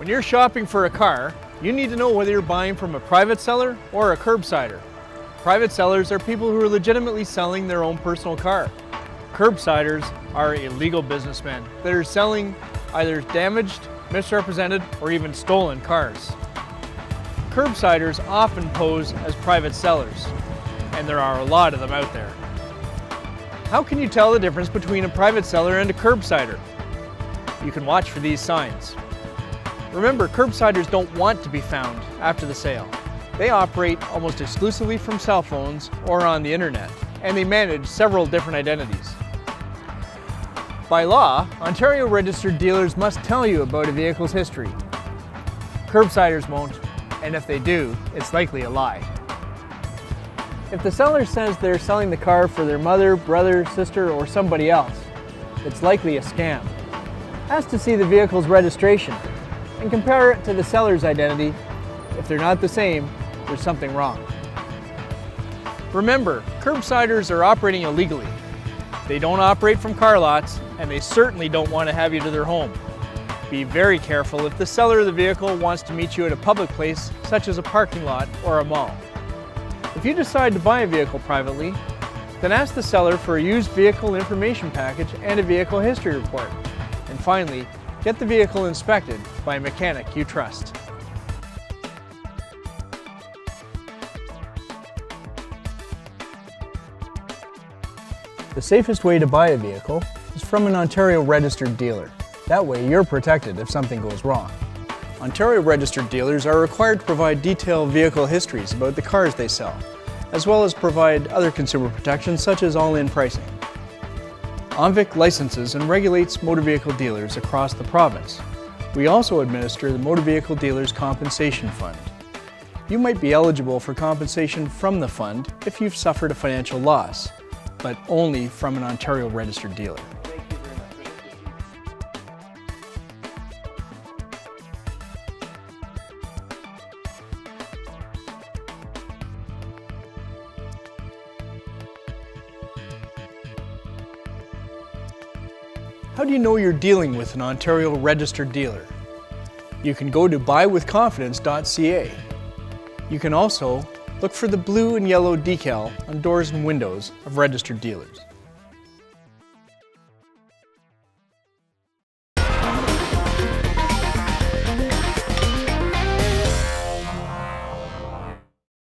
When you're shopping for a car, you need to know whether you're buying from a private seller or a curbsider. Private sellers are people who are legitimately selling their own personal car. Curbsiders are illegal businessmen that are selling either damaged, misrepresented, or even stolen cars. Curbsiders often pose as private sellers, and there are a lot of them out there. How can you tell the difference between a private seller and a curbsider? You can watch for these signs. Remember, curbsiders don't want to be found after the sale. They operate almost exclusively from cell phones or on the internet, and they manage several different identities. By law, Ontario registered dealers must tell you about a vehicle's history. Curbsiders won't, and if they do, it's likely a lie. If the seller says they're selling the car for their mother, brother, sister, or somebody else, it's likely a scam. Ask to see the vehicle's registration and compare it to the seller's identity. If they're not the same, there's something wrong. Remember, curbsiders are operating illegally. They don't operate from car lots, and they certainly don't want to have you to their home. Be very careful if the seller of the vehicle wants to meet you at a public place, such as a parking lot or a mall. If you decide to buy a vehicle privately, then ask the seller for a used vehicle information package and a vehicle history report. And finally, get the vehicle inspected by a mechanic you trust. The safest way to buy a vehicle is from an Ontario registered dealer. That way you're protected if something goes wrong. Ontario registered dealers are required to provide detailed vehicle histories about the cars they sell, as well as provide other consumer protections such as all-in pricing. ONVIC licenses and regulates motor vehicle dealers across the province. We also administer the Motor Vehicle Dealers Compensation Fund. You might be eligible for compensation from the fund if you've suffered a financial loss, but only from an Ontario registered dealer. How do you know you're dealing with an Ontario registered dealer? You can go to buywithconfidence.ca. You can also look for the blue and yellow decal on doors and windows of registered dealers.